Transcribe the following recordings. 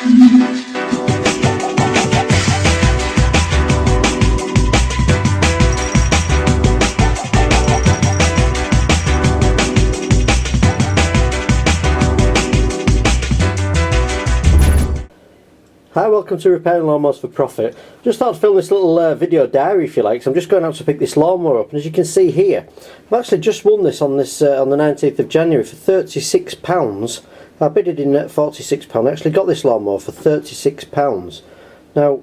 Hi, welcome to Repairing Lawnmowers for Profit. Just thought I'd film this little video diary, if you like. So I'm just going out to pick this lawnmower up, and as you can see here, I've actually just won this on the 19th of January for £36. I bid it in at £46. I actually got this lawnmower for £36. Now,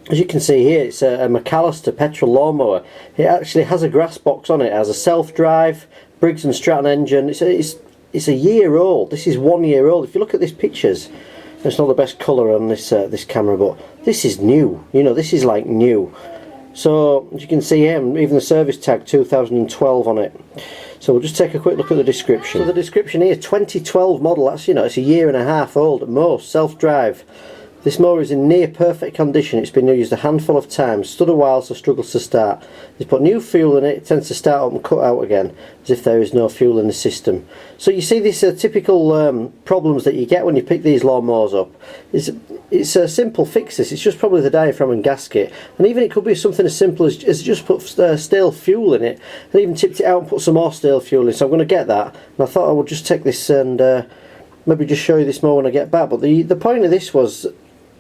as you can see here, it's a Allister Petrol lawnmower. It actually has a grass box on it. It has a self-drive Briggs & Stratton engine. It's a year old. This is 1 year old. If you look at these pictures, it's not the best colour on this this camera, but this is new. You know, this is like new. So as you can see here, even the service tag 2012 on it. So we'll just take a quick look at the description. So the description here, 2012 model. That's, you know, it's a year and a half old at most. Self-drive. This mower is in near perfect condition. It's been used a handful of times, stood a while, so struggles to start. They put new fuel in it. It tends to start up and cut out again, as if there is no fuel in the system. So you see these typical problems that you get when you pick these lawnmowers up. It's a simple fix. It's just probably the diaphragm and gasket, and even it could be something as simple as just put stale fuel in it, and even tipped it out and put some more stale fuel in. So I'm going to get that, and I thought I would just take this and maybe just show you this more when I get back. But the point of this was,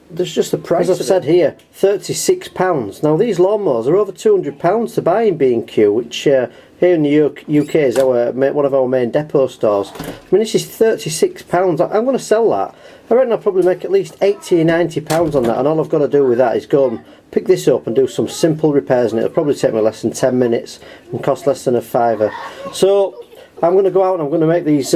there's just the price. As I've said here, £36. Now these lawnmowers are over £200 to buy in B&Q, which here in the UK is one of our main depot stores. I mean, this is £36. I'm going to sell that. I reckon I'll probably make at least £80 or £90 on that, and all I've got to do with that is go and pick this up and do some simple repairs, and it'll probably take me less than 10 minutes and cost less than a fiver. So I'm going to go out and I'm going to make these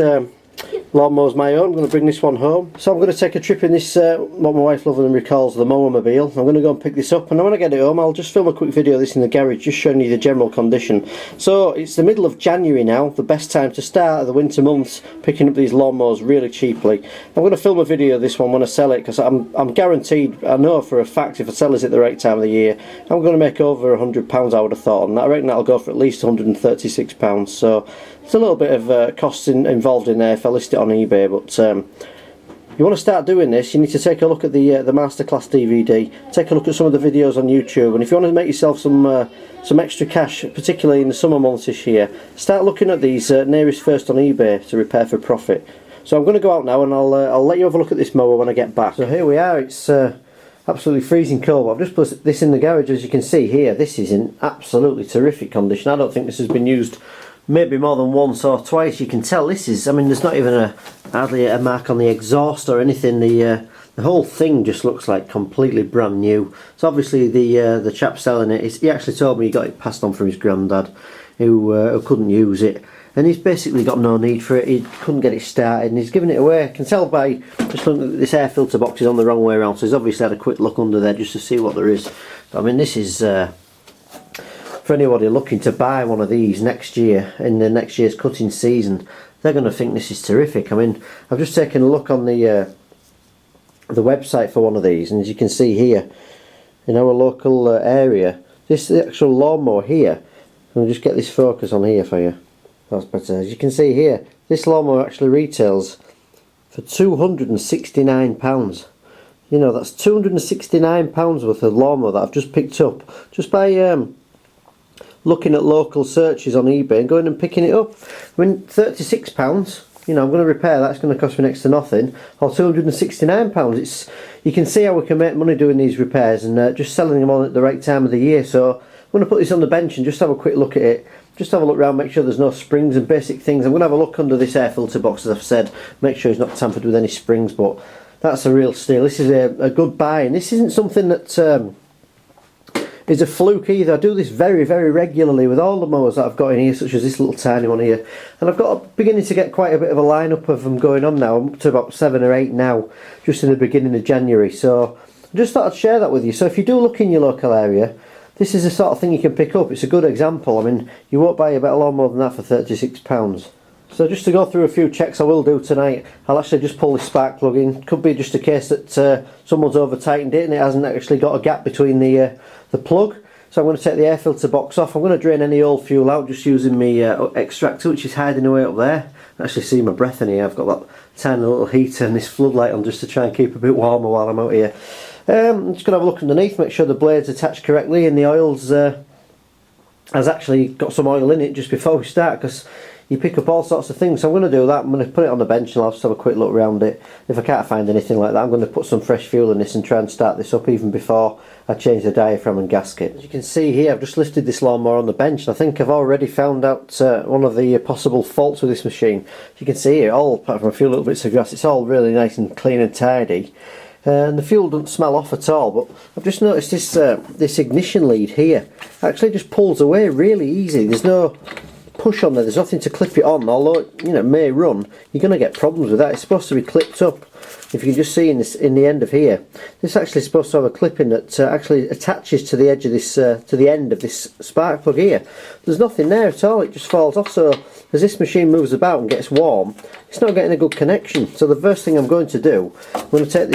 lawnmowers my own. I'm going to bring this one home. So I'm going to take a trip in this, what my wife lovingly recalls the Mower mobile. I'm going to go and pick this up, and when I get it home I'll just film a quick video of this in the garage, just showing you the general condition. So it's the middle of January now, the best time to start the winter months, picking up these lawnmowers really cheaply. I'm going to film a video of this one when I sell it, because I'm guaranteed, I know for a fact, if I sell this at the right time of the year, I'm going to make over £100, I would have thought on that. I reckon that'll go for at least £136. So there's a little bit of costs involved in there if I list it on eBay, but you want to start doing this, you need to take a look at the Masterclass DVD, take a look at some of the videos on YouTube, and if you want to make yourself some extra cash, particularly in the summer months this year, start looking at these nearest first on eBay to repair for profit. So I'm going to go out now, and I'll let you have a look at this mower when I get back. So here we are. It's absolutely freezing cold. I've just put this in the garage. As you can see here, this is in absolutely terrific condition. I don't think this has been used maybe more than once or twice. You can tell this is, I mean, there's not even hardly a mark on the exhaust or anything. The whole thing just looks like completely brand new. So obviously the chap selling it, he actually told me he got it passed on from his granddad, who couldn't use it, and he's basically got no need for it. He couldn't get it started, and he's giving it away. I can tell by just looking at this air filter box is on the wrong way around, so he's obviously had a quick look under there just to see what there is. But I mean, this is for anybody looking to buy one of these next year, in the next year's cutting season, they're going to think this is terrific. I mean, I've just taken a look on the website for one of these, and as you can see here, in our local area, the actual lawnmower here, I'll just get this focus on here for you. That's better. As you can see here, this lawnmower actually retails for £269. You know, that's £269 worth of lawnmower that I've just picked up just by looking at local searches on eBay and going and picking it up. I mean, £36, you know, I'm going to repair that, it's going to cost me next to nothing, or £269. You can see how we can make money doing these repairs and just selling them on at the right time of the year. So I'm going to put this on the bench and just have a quick look at it, just have a look around, make sure there's no springs and basic things. I'm going to have a look under this air filter box, as I've said, make sure it's not tampered with any springs, but that's a real steal. This is a good buy, and this isn't something that is a fluke either. I do this very, very regularly with all the mowers that I've got in here, such as this little tiny one here, and I've got beginning to get quite a bit of a lineup of them going on now. I'm up to about 7 or 8 now, just in the beginning of January. So I just thought I'd share that with you. So if you do look in your local area, this is the sort of thing you can pick up. It's a good example. I mean, you won't buy a better lawnmower than that for £36. So just to go through a few checks I will do tonight, I'll actually just pull this spark plug in. Could be just a case that someone's over tightened it and it hasn't actually got a gap between the plug. So I'm going to take the air filter box off. I'm going to drain any old fuel out just using my extractor, which is hiding away up there. I can actually see my breath in here. I've got that tiny little heater and this floodlight on just to try and keep a bit warmer while I'm out here. I'm just going to have a look underneath, make sure the blade's attached correctly and the oil's has actually got some oil in it just before we start, because you pick up all sorts of things. So I'm going to do that. I'm going to put it on the bench and I'll just have a quick look around it. If I can't find anything like that, I'm going to put some fresh fuel in this and try and start this up even before I change the diaphragm and gasket. As you can see here, I've just lifted this lawnmower on the bench and I think I've already found out one of the possible faults with this machine. As you can see here, all apart from a few little bits of grass, it's all really nice and clean and tidy. And the fuel doesn't smell off at all, but I've just noticed this this ignition lead here actually just pulls away really easy. There's no push on there, there's nothing to clip it on, although it may run. You're going to get problems with that. It's supposed to be clipped up. If you can just see in the end of here, this is actually supposed to have a clipping that actually attaches to the edge of this to the end of this spark plug here. There's nothing there at all, it just falls off. So as this machine moves about and gets warm, it's not getting a good connection. So the first thing I'm going to do, I'm going to take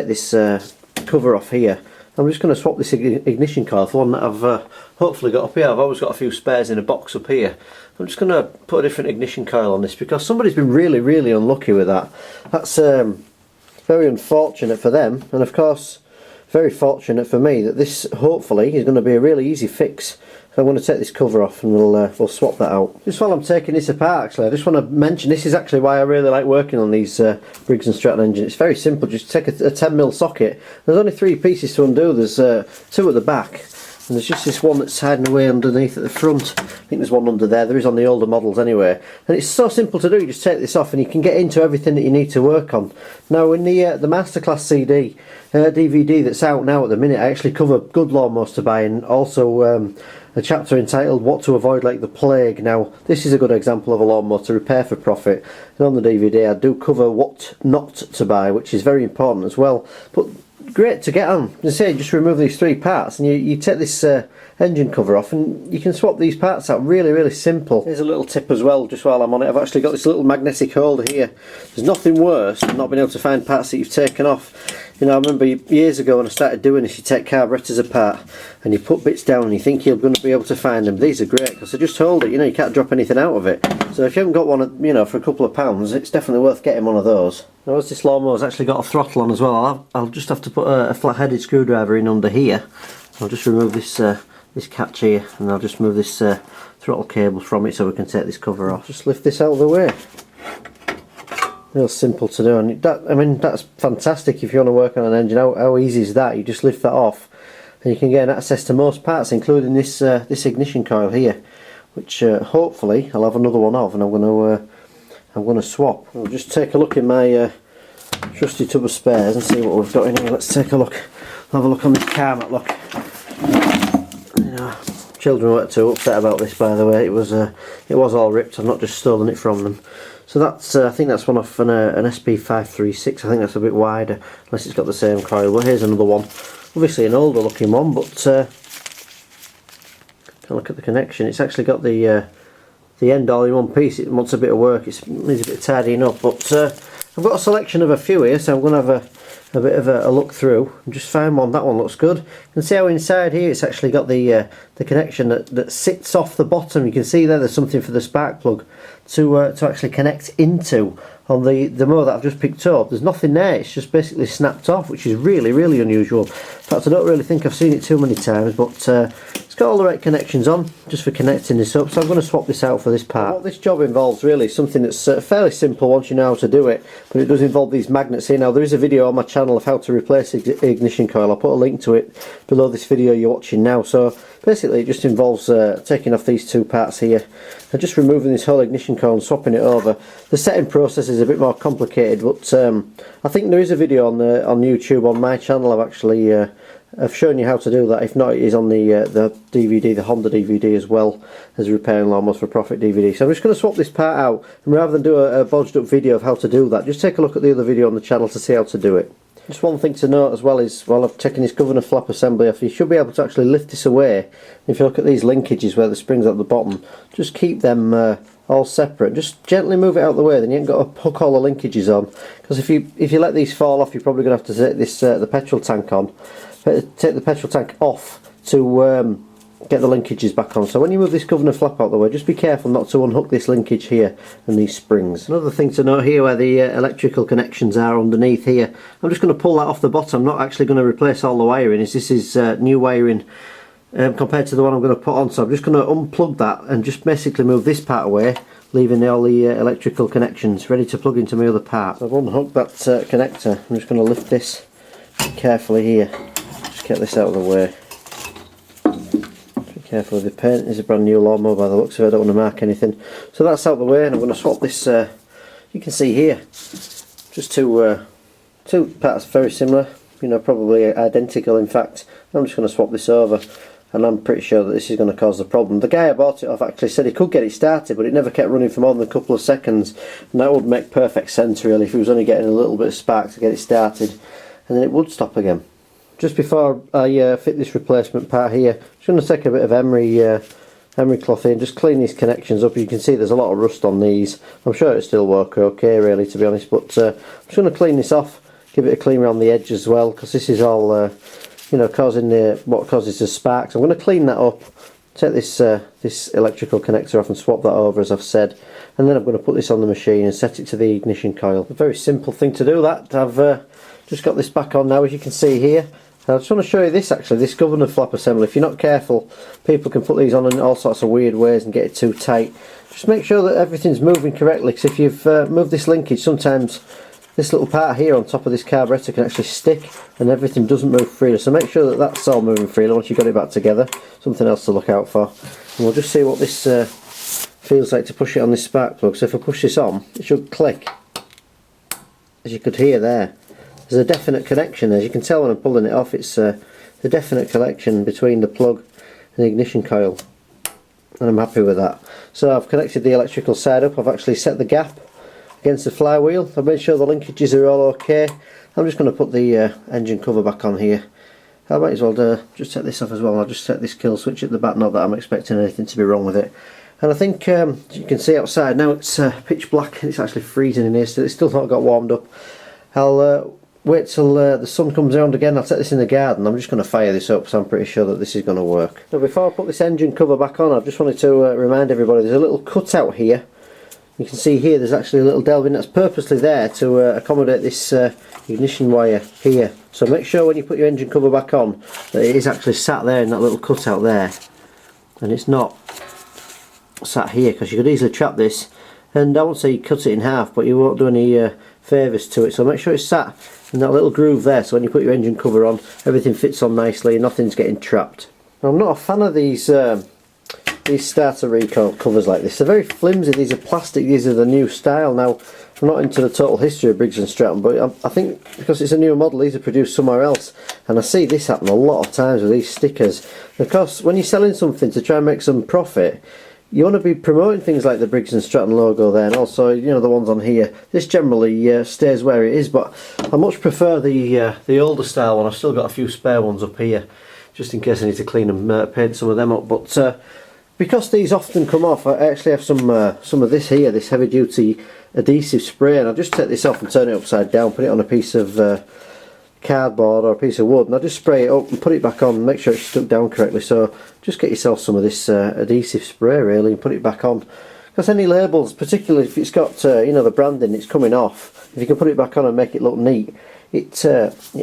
this cover off here. I'm just going to swap this ignition coil for one that I've hopefully got up here. I've always got a few spares in a box up here. I'm just going to put a different ignition coil on this because somebody's been really unlucky with that. That's very unfortunate for them, and of course very fortunate for me that this hopefully is going to be a really easy fix. So I'm going to take this cover off and we'll swap that out. Just while I'm taking this apart, actually, I just want to mention this is actually why I really like working on these Briggs & Stratton engines. It's very simple. Just take a 10mm socket. There's only 3 pieces to undo. There's 2 at the back, and there's just this one that's hiding away underneath at the front. I think there's one under there. There is on the older models anyway. And it's so simple to do. You just take this off and you can get into everything that you need to work on. Now in the Masterclass CD DVD that's out now at the minute, I actually cover good lawnmowers to buy, and also a chapter entitled What to Avoid Like the Plague. Now this is a good example of a lawnmower to repair for profit, and on the DVD I do cover what not to buy, which is very important as well, but great to get on. As I say, just remove these 3 parts and you take this engine cover off and you can swap these parts out. Really simple. Here's a little tip as well, just while I'm on it. I've actually got this little magnetic holder here. There's nothing worse than not being able to find parts that you've taken off. You know, I remember years ago when I started doing this, you take carburetors apart and you put bits down and you think you're going to be able to find them. These are great because they just hold it, you can't drop anything out of it. So if you haven't got one, for a couple of pounds, it's definitely worth getting one of those. Now as this lawnmower's actually got a throttle on as well, I'll just have to put a flat-headed screwdriver in under here. I'll just remove this this catch here, and I'll just move this throttle cable from it so we can take this cover off. Just lift this out of the way. Real simple to do, and that's fantastic if you want to work on an engine. How easy is that? You just lift that off and you can get access to most parts, including this this ignition coil here, which hopefully I'll have another one of, and I'm going to swap. I'll just take a look in my trusty tub of spares and see what we've got in here. Let's take a look. Have a look on this car mat. Look, children weren't too upset about this, by the way. It was all ripped. I've not just stolen it from them. So that's I think that's one off an SP536. I think that's a bit wider, unless it's got the same coil. But here's another one. Obviously an older looking one, but can look at the connection. It's actually got the end all in one piece. It wants a bit of work. It needs a bit of tidying up. But I've got a selection of a few here, so I'm going to have a bit of a look through and just find one. That one looks good. You can see how inside here it's actually got the connection that sits off the bottom. You can see there's something for the spark plug to actually connect into on the mower that I've just picked up. There's nothing there, it's just basically snapped off, which is really unusual. In fact, I don't really think I've seen it too many times, but it's got all the right connections on just for connecting this up. So I'm going to swap this out for this part. What this job involves really is something that's fairly simple once you know how to do it, but it does involve these magnets here. Now there is a video on my channel of how to replace ignition coil. I'll put a link to it below this video you're watching now. So basically it just involves taking off these 2 parts here and just removing this whole ignition coil and swapping it over. The setting process is a bit more complicated, but I think there is a video on YouTube on my channel. I've shown you how to do that. If not, it is on the DVD, the Honda DVD, as well as Repairing Lawnmowers for Profit DVD. So I'm just going to swap this part out, and rather than do a bodged up video of how to do that, just take a look at the other video on the channel to see how to do it. Just one thing to note as well is, while I've taken this governor flap assembly off, you should be able to actually lift this away. If you look at these linkages where the springs at the bottom, just keep them all separate. Just gently move it out of the way, then you ain't got to hook all the linkages on. Because if you let these fall off, you're probably going to have to take this the petrol tank on. Take the petrol tank off to get the linkages back on. So when you move this governor flap out the way, just be careful not to unhook this linkage here and these springs. Another thing to note here, where the electrical connections are underneath here, I'm just going to pull that off the bottom. I'm not actually going to replace all the wiring, as this is new wiring compared to the one I'm going to put on. So I'm just going to unplug that and just basically move this part away, leaving all the electrical connections ready to plug into my other part. So I've unhooked that connector. I'm just going to lift this carefully here, just get this out of the way. Be careful with the paint. It's a brand new lawnmower by the looks of it, I don't want to mark anything. So that's out of the way, and I'm going to swap this, you can see here, just two parts very similar, you know, probably identical in fact. I'm just going to swap this over, and I'm pretty sure that this is going to cause the problem. The guy I bought it off actually said he could get it started, but it never kept running for more than a couple of seconds, and that would make perfect sense really, if he was only getting a little bit of spark to get it started, and then it would stop again. Just before I fit this replacement part here, I'm just going to take a bit of emery cloth in, just clean these connections up. You can see there's a lot of rust on these. I'm sure it'll still work okay really, to be honest, but I'm just going to clean this off, give it a clean around the edge as well, because this is all you know, causing what causes the sparks. I'm going to clean that up, take this this electrical connector off and swap that over as I've said, and then I'm going to put this on the machine and set it to the ignition coil. A very simple thing to do that. I've just got this back on now, as you can see here. I just want to show you this actually, this governor flap assembly. If you're not careful, people can put these on in all sorts of weird ways and get it too tight. Just make sure that everything's moving correctly, because if you've moved this linkage, sometimes this little part here on top of this carburetor can actually stick and everything doesn't move freely. So make sure that that's all moving freely once you've got it back together. Something else to look out for. And we'll just see what this feels like to push it on this spark plug. So if I push this on, it should click, as you could hear there. There's a definite connection, as you can tell when I'm pulling it off. It's a definite connection between the plug and the ignition coil, and I'm happy with that. So I've connected the electrical side up. I've actually set the gap against the flywheel. I've made sure the linkages are all okay. I'm just going to put the engine cover back on here. I might as well just set this off as well. I'll just set this kill switch at the back, not that I'm expecting anything to be wrong with it. And I think as you can see outside now, it's pitch black. It's actually freezing in here still. It's still not got warmed up. I'll wait till the sun comes around again. I'll set this in the garden. I'm just going to fire this up, so I'm pretty sure that this is going to work. Now before I put this engine cover back on, I just wanted to remind everybody there's a little cutout here. You can see here there's actually a little delving that's purposely there to accommodate this ignition wire here. So make sure when you put your engine cover back on that it is actually sat there in that little cutout there, and it's not sat here, because you could easily trap this, and I won't say you cut it in half, but you won't do any favours to it. So make sure it's sat in that little groove there, so when you put your engine cover on, everything fits on nicely and nothing's getting trapped. Now, I'm not a fan of these starter recoil covers like this. They're very flimsy. These are plastic. These are the new style. Now, I'm not into the total history of Briggs & Stratton, but I think because it's a newer model, these are produced somewhere else, and I see this happen a lot of times with these stickers. Of course, when you're selling something to try and make some profit, you want to be promoting things like the Briggs & Stratton logo there, and also, you know, the ones on here. This generally stays where it is, but I much prefer the older style one. I've still got a few spare ones up here, just in case I need to clean and paint some of them up. But because these often come off, I actually have some of this here, this heavy duty adhesive spray, and I'll just take this off and turn it upside down, put it on a piece of cardboard or a piece of wood, and I'll just spray it up and put it back on, make sure it's stuck down correctly. So just get yourself some of this adhesive spray really and put it back on, because any labels, particularly if it's got you know, the branding, it's coming off, if you can put it back on and make it look neat, it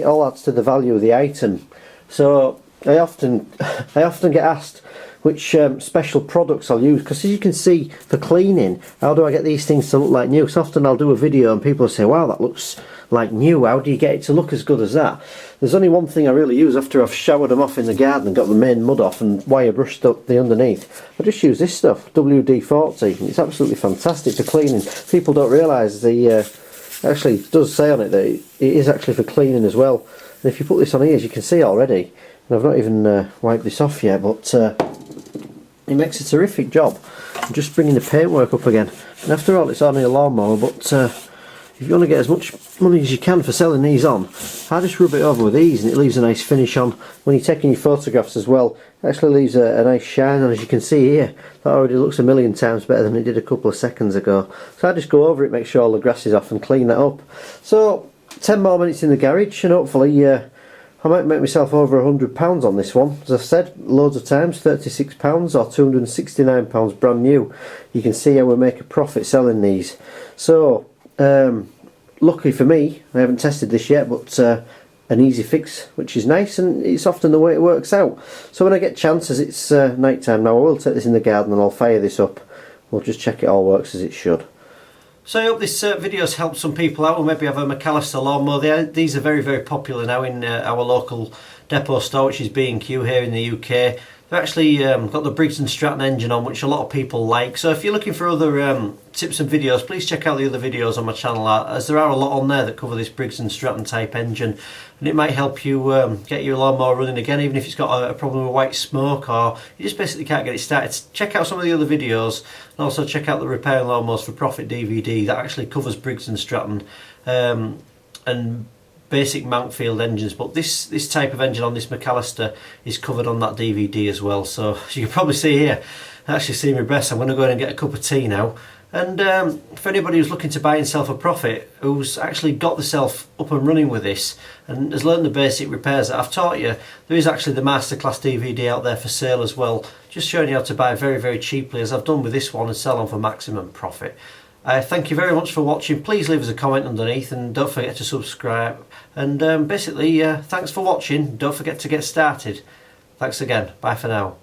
all adds to the value of the item. So I often get asked which special products I'll use, because as you can see, for cleaning, how do I get these things to look like new? Because often I'll do a video and people say, wow, that looks like new, how do you get it to look as good as that? There's only one thing I really use after I've showered them off in the garden and got the main mud off and wire brushed up the underneath. I just use this stuff, WD-40. It's absolutely fantastic for cleaning. People don't realise actually does say on it that it is actually for cleaning as well. And if you put this on here, as you can see already, and I've not even wiped this off yet, but it makes a terrific job. I'm just bringing the paintwork up again, and after all, it's only a lawnmower, but if you want to get as much money as you can for selling these on, I just rub it over with these and it leaves a nice finish on. When you're taking your photographs as well, it actually leaves a nice shine on, as you can see here. That already looks a million times better than it did a couple of seconds ago. So I just go over it, make sure all the grass is off and clean that up. So 10 more minutes in the garage, and hopefully I might make myself over £100 on this one. As I've said loads of times, £36 or £269 brand new. You can see how we make a profit selling these. So luckily for me, I haven't tested this yet, but an easy fix, which is nice, and it's often the way it works out. So when I get chances, it's night time now, I will take this in the garden and I'll fire this up. We'll just check it all works as it should. So I hope this video has helped some people out who maybe have a McAllister lawnmower. These are very, very popular now in our local depot store, which is B&Q here in the UK. They've actually got the Briggs & Stratton engine on, which a lot of people like. So if you're looking for other tips and videos, please check out the other videos on my channel, as there are a lot on there that cover this Briggs & Stratton type engine. And it might help you get your lawnmower running again, even if it's got a problem with white smoke, or you just basically can't get it started. Check out some of the other videos, and also check out the Repairing Lawnmowers for Profit DVD that actually covers Briggs & Stratton and basic Mountfield engines, but this type of engine on this McAllister is covered on that DVD as well. So as you can probably see here, I actually see my breasts. I'm going to go in and get a cup of tea now. And for anybody who's looking to buy himself a profit, who's actually got themselves up and running with this and has learned the basic repairs that I've taught you, there is actually the Masterclass DVD out there for sale as well, just showing you how to buy very, very cheaply, as I've done with this one, and sell on for maximum profit. Thank you very much for watching. Please leave us a comment underneath, and don't forget to subscribe. And basically, thanks for watching. Don't forget to get started. Thanks again. Bye for now.